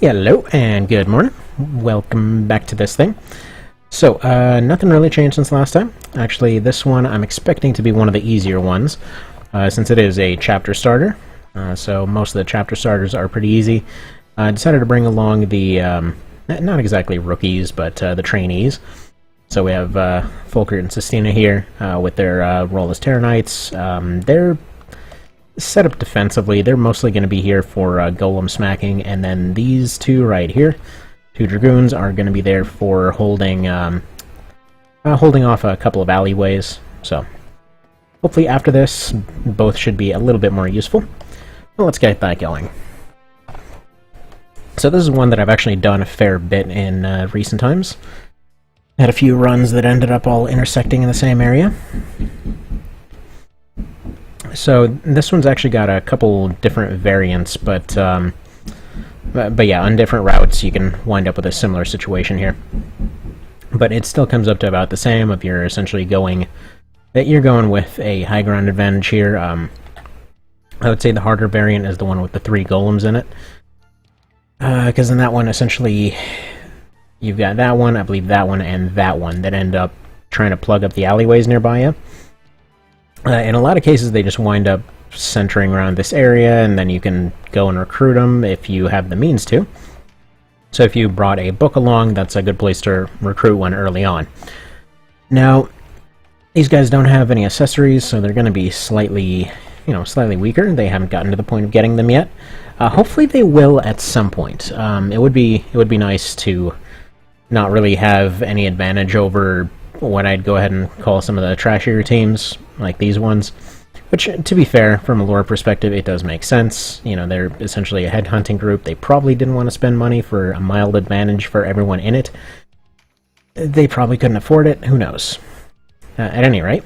Hello and good morning. Welcome back to this thing. So, nothing really changed since last time. Actually, this one I'm expecting to be one of the easier ones, since it is a chapter starter. So most of the chapter starters are pretty easy. I decided to bring along the, not exactly rookies, but the trainees. So we have Folkert and Sistina here with their role as Terror Knights. They're set up defensively. They're mostly going to be here for golem smacking, and then these two right here, two dragoons, are going to be there for holding off a couple of alleyways. So hopefully after this, both should be a little bit more useful. Well, let's get that going. So this is one that I've actually done a fair bit in recent times. Had a few runs that ended up all intersecting in the same area. So this one's actually got a couple different variants, but yeah, on different routes you can wind up with a similar situation here. But it still comes up to about the same if you're essentially going with a high ground advantage here. I would say the harder variant is the one with the 3 golems in it, because in that one essentially you've got that one, I believe that one, and that one that end up trying to plug up the alleyways nearby you. In a lot of cases, they just wind up centering around this area, and then you can go and recruit them if you have the means to. So if you brought a book along, that's a good place to recruit one early on. Now, these guys don't have any accessories, so they're going to be slightly weaker. They haven't gotten to the point of getting them yet. Hopefully they will at some point. It would be nice to not really have any advantage over what I'd go ahead and call some of the trashier teams, like these ones. Which, to be fair, from a lore perspective, it does make sense. You know, they're essentially a headhunting group. They probably didn't want to spend money for a mild advantage for everyone in it. They probably couldn't afford it. Who knows? At any rate,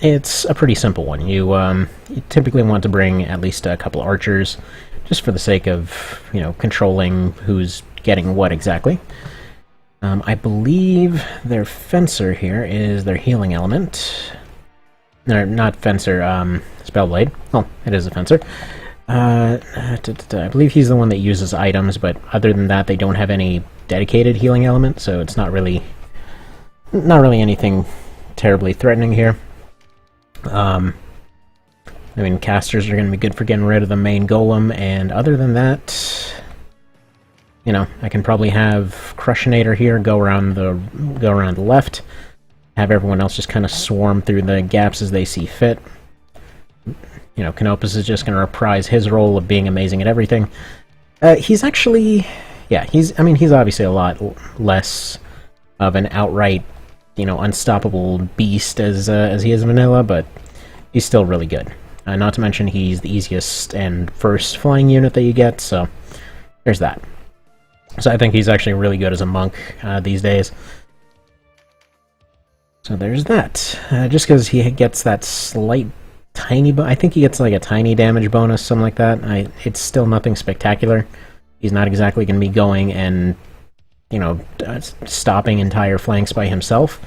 it's a pretty simple one. You typically want to bring at least a couple archers, just for the sake of, controlling who's getting what exactly. I believe their fencer here is their healing element. No, not fencer, spellblade. Well, it is a fencer. I believe he's the one that uses items, but other than that, they don't have any dedicated healing element, so it's not really anything terribly threatening here. Casters are going to be good for getting rid of the main golem, and other than that, I can probably have Crushinator here go around the left, have everyone else just kind of swarm through the gaps as they see fit. Canopus is just going to reprise his role of being amazing at everything. He's actually, he's obviously a lot less of an outright, unstoppable beast as he is vanilla, but he's still really good. Not to mention he's the easiest and first flying unit that you get, so there's that. So I think he's actually really good as a monk these days. So there's that. Just because he gets that slight tiny... I think he gets like a tiny damage bonus, something like that. It's still nothing spectacular. He's not exactly going to be going and, stopping entire flanks by himself.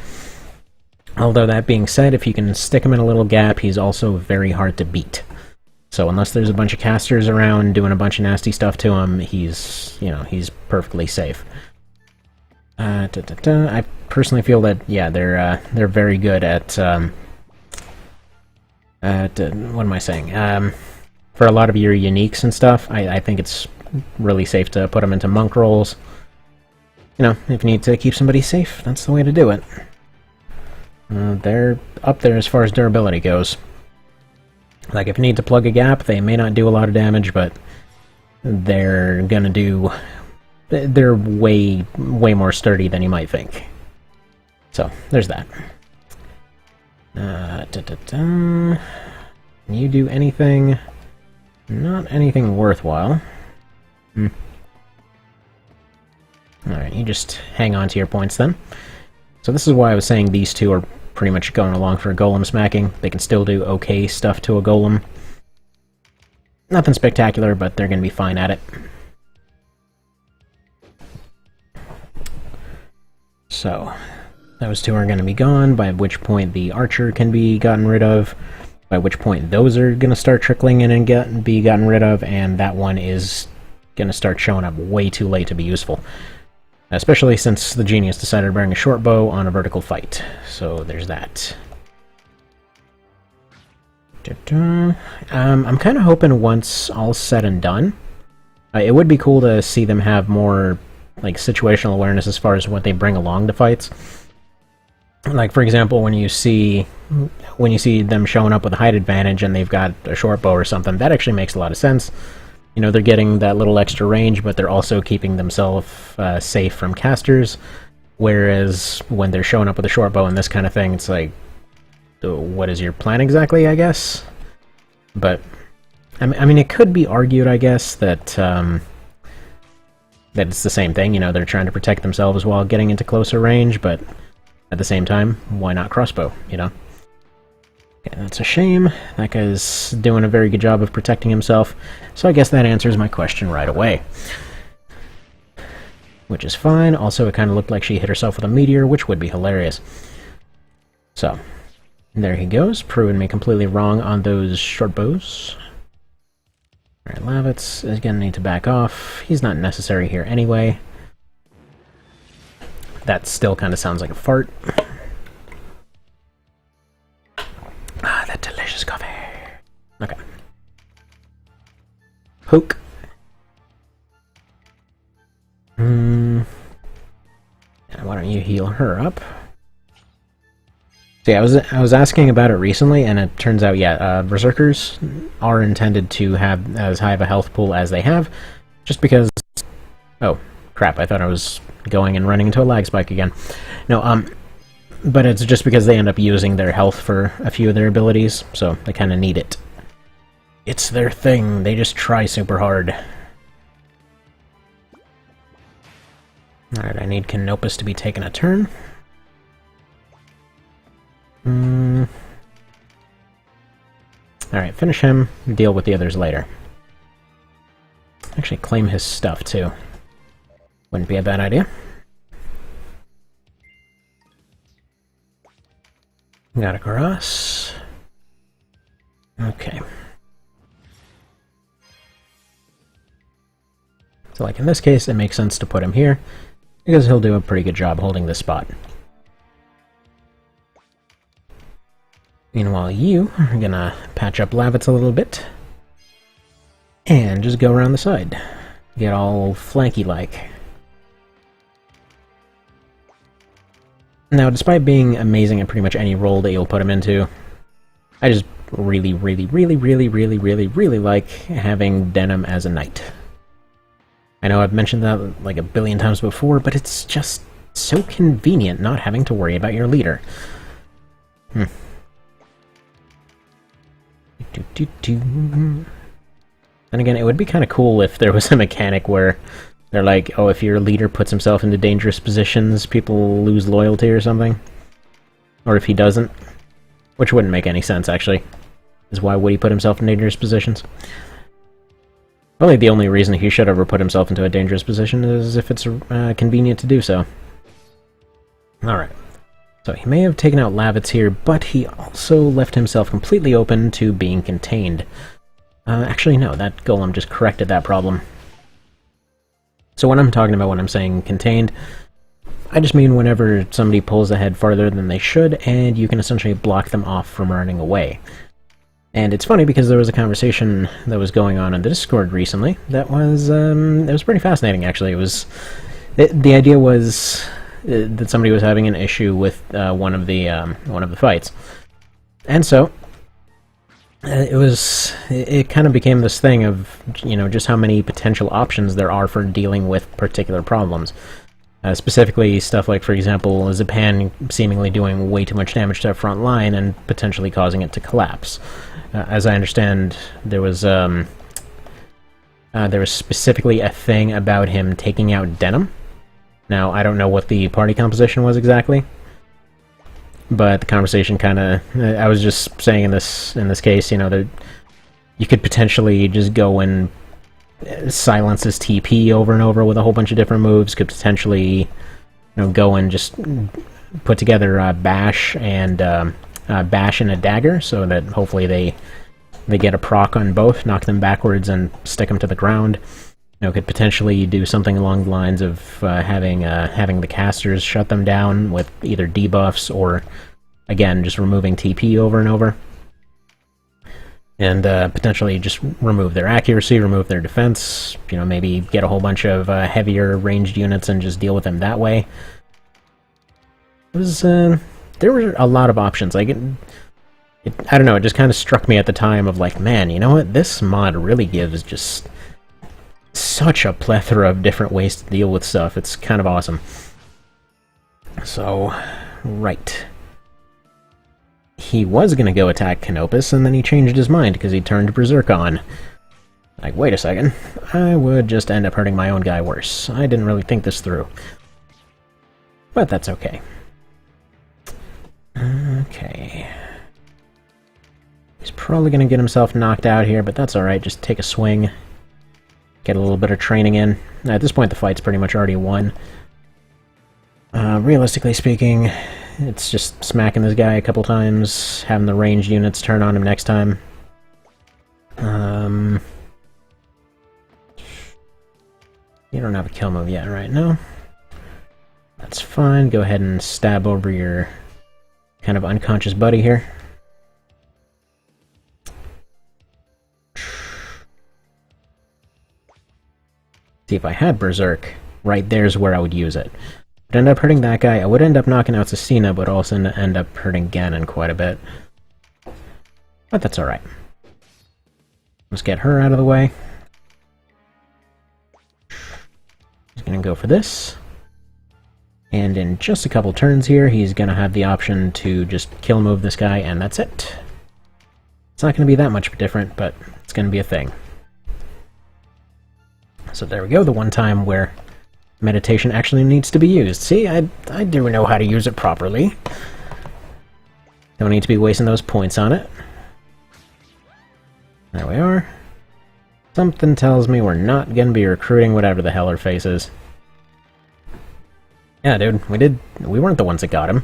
Although that being said, if you can stick him in a little gap, he's also very hard to beat. So unless there's a bunch of casters around doing a bunch of nasty stuff to him, he's perfectly safe. I personally feel that, they're very good at what am I saying? For a lot of your uniques and stuff, I think it's really safe to put them into monk roles. If you need to keep somebody safe, that's the way to do it. They're up there as far as durability goes. Like, if you need to plug a gap, they may not do a lot of damage, but they're gonna do... They're way more sturdy than you might think. So, there's that. Can you do anything? Not anything worthwhile. Alright, you just hang on to your points then. So this is why I was saying these two are pretty much going along for golem smacking. They can still do okay stuff to a golem. Nothing spectacular, but they're going to be fine at it. So, those two are going to be gone, by which point the archer can be gotten rid of, by which point those are going to start trickling in and be gotten rid of, and that one is gonna start showing up way too late to be useful. Especially since the genius decided to bring a short bow on a vertical fight. So there's that. I'm kind of hoping once all's said and done, it would be cool to see them have more like situational awareness as far as what they bring along to fights. Like for example, when you see them showing up with a height advantage and they've got a short bow or something, that actually makes a lot of sense. You know, they're getting that little extra range, but they're also keeping themselves safe from casters. Whereas when they're showing up with a short bow and this kind of thing, it's like, what is your plan exactly, I guess? But, I mean, it could be argued, I guess, that that it's the same thing. You know, they're trying to protect themselves while getting into closer range, but at the same time, why not crossbow, you know? Okay, that's a shame. That guy's doing a very good job of protecting himself, so I guess that answers my question right away. Which is fine. Also, it kind of looked like she hit herself with a meteor, which would be hilarious. So, there he goes, proving me completely wrong on those short bows. Alright, Lavitz is gonna need to back off. He's not necessary here anyway. That still kind of sounds like a fart. Ah, that delicious coffee. Okay. Poke. Why don't you heal her up? So yeah, I was asking about it recently, and it turns out, yeah, Berserkers are intended to have as high of a health pool as they have, just because... Oh, crap, I thought I was going and running into a lag spike again. No, but it's just because they end up using their health for a few of their abilities, so they kind of need it. It's their thing, they just try super hard. Alright, I need Canopus to be taking a turn. Alright, finish him, deal with the others later. Actually, claim his stuff, too. Wouldn't be a bad idea. Got across. Okay. So, like in this case, it makes sense to put him here, because he'll do a pretty good job holding this spot. Meanwhile, you are gonna patch up Lavitz a little bit, and just go around the side. Get all flanky-like. Now, despite being amazing at pretty much any role that you'll put him into, I just really like having Denim as a knight. I know I've mentioned that like a billion times before, but it's just so convenient not having to worry about your leader. And again, it would be kind of cool if there was a mechanic where they're like, oh, if your leader puts himself into dangerous positions, people lose loyalty or something. Or if he doesn't. Which wouldn't make any sense, actually. Is why would he put himself in dangerous positions? Probably the only reason he should ever put himself into a dangerous position is if it's convenient to do so. Alright. So he may have taken out Lavitz here, but he also left himself completely open to being contained. Actually, no, that golem just corrected that problem. So when I'm talking about when I'm saying contained, I just mean whenever somebody pulls ahead farther than they should, and you can essentially block them off from running away. And it's funny because there was a conversation that was going on in the Discord recently that was, it was pretty fascinating, actually. It was... The idea was that somebody was having an issue with one of the fights. And so... It kind of became this thing of, you know, just how many potential options there are for dealing with particular problems. Specifically, stuff like, for example, Zapan seemingly doing way too much damage to that front line and potentially causing it to collapse. As I understand, there was specifically a thing about him taking out Denim. Now, I don't know what the party composition was exactly, but the conversation kind of... I was just saying in this case, you know, that you could potentially just go and silence his TP over and over with a whole bunch of different moves, could potentially, you know, go and just put together Bash and Bash and a Dagger, so that hopefully they get a proc on both, knock them backwards and stick them to the ground. Could potentially do something along the lines of having the casters shut them down with either debuffs or, again, just removing TP over and over. And potentially just remove their accuracy, remove their defense, maybe get a whole bunch of heavier ranged units and just deal with them that way. It was, there were a lot of options. Like, I don't know, it just kind of struck me at the time of like, man, you know what? This mod really gives just such a plethora of different ways to deal with stuff. It's kind of awesome. So, right. He was going to go attack Canopus, and then he changed his mind because he turned Berserk on. Like, wait a second. I would just end up hurting my own guy worse. I didn't really think this through. But that's okay. Okay. He's probably going to get himself knocked out here, but that's alright. Just take a swing. Get a little bit of training in. At this point, the fight's pretty much already won. Realistically speaking, it's just smacking this guy a couple times, having the ranged units turn on him next time. You don't have a kill move yet, right? No? That's fine. Go ahead and stab over your kind of unconscious buddy here. See, if I had Berserk, right there's where I would use it. I'd end up hurting that guy. I would end up knocking out Cecina, but also end up hurting Ganon quite a bit. But that's alright. Let's get her out of the way. He's gonna go for this. And in just a couple turns here, he's gonna have the option to just kill move this guy, and that's it. It's not gonna be that much different, but it's gonna be a thing. So there we go, the one time where meditation actually needs to be used. See, I do know how to use it properly. Don't need to be wasting those points on it. There we are. Something tells me we're not gonna be recruiting whatever the hell her face is. Yeah, dude, we weren't the ones that got him.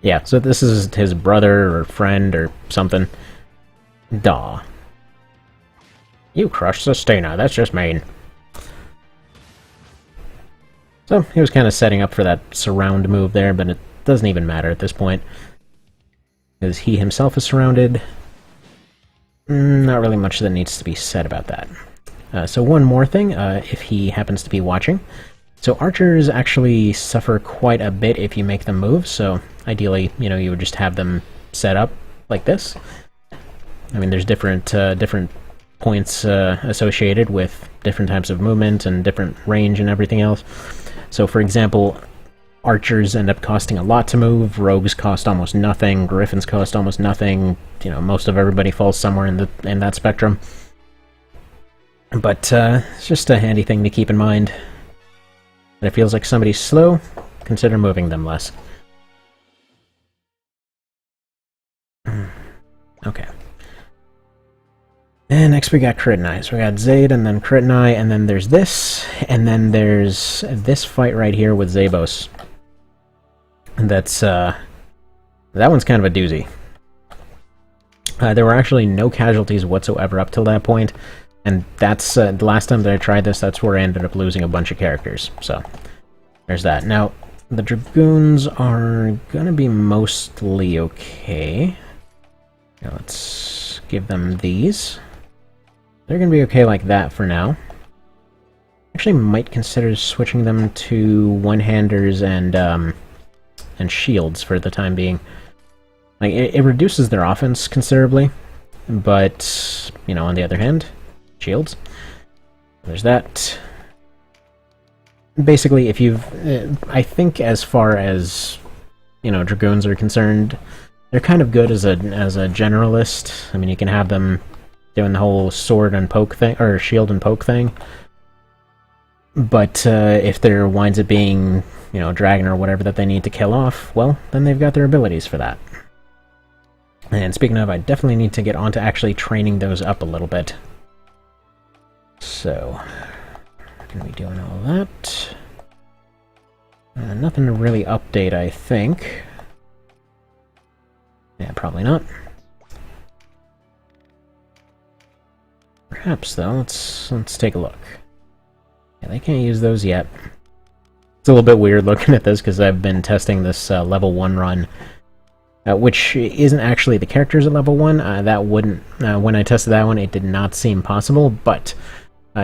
Yeah, so this is his brother or friend or something. Daw. You crushed Sustina, that's just mean. So, he was kind of setting up for that surround move there, but it doesn't even matter at this point. Because he himself is surrounded. Not really much that needs to be said about that. So one more thing, if he happens to be watching. So archers actually suffer quite a bit if you make them move, so ideally, you would just have them set up like this. I mean, there's different points associated with different types of movement and different range and everything else. So, for example, archers end up costing a lot to move, rogues cost almost nothing, griffins cost almost nothing, most of everybody falls somewhere in that spectrum. But it's just a handy thing to keep in mind. If it feels like somebody's slow, consider moving them less. Okay. And next we got Critnai. So we got Zaid, and then Critnai, and then there's this, and then there's this fight right here with Zabos. And that's, that one's kind of a doozy. There were actually no casualties whatsoever up till that point, and that's, the last time that I tried this, that's where I ended up losing a bunch of characters. So, there's that. Now, the Dragoons are gonna be mostly okay. Now let's give them these. They're gonna be okay like that for now. Actually might consider switching them to one-handers and shields for the time being. Like, it reduces their offense considerably, but, on the other hand, shields. There's that. Basically, if you've... I think as far as, Dragoons are concerned, they're kind of good as a generalist. I mean, you can have them doing the whole sword and poke thing, or shield and poke thing. But if there winds up being, dragon or whatever that they need to kill off, well, then they've got their abilities for that. And speaking of, I definitely need to get on to actually training those up a little bit. So, gonna be doing all that. Nothing to really update, I think. Yeah, probably not. Perhaps, though. Let's take a look. Yeah, they can't use those yet. It's a little bit weird looking at this, because I've been testing this level 1 run, which isn't actually the characters at level 1. That wouldn't... when I tested that one, it did not seem possible, but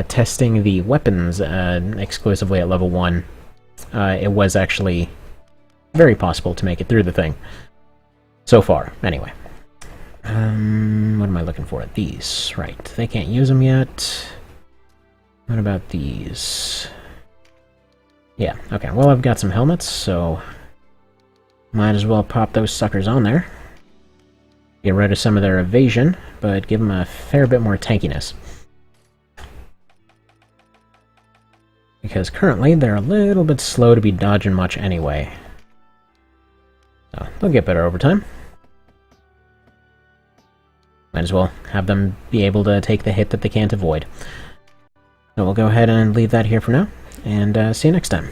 testing the weapons exclusively at level 1, it was actually very possible to make it through the thing. So far, anyway. What am I looking for? These. Right. They can't use them yet. What about these? Yeah, okay. Well, I've got some helmets, so might as well pop those suckers on there. Get rid of some of their evasion, but give them a fair bit more tankiness. Because currently, they're a little bit slow to be dodging much anyway. So, they'll get better over time. Might as well have them be able to take the hit that they can't avoid. So we'll go ahead and leave that here for now, and see you next time.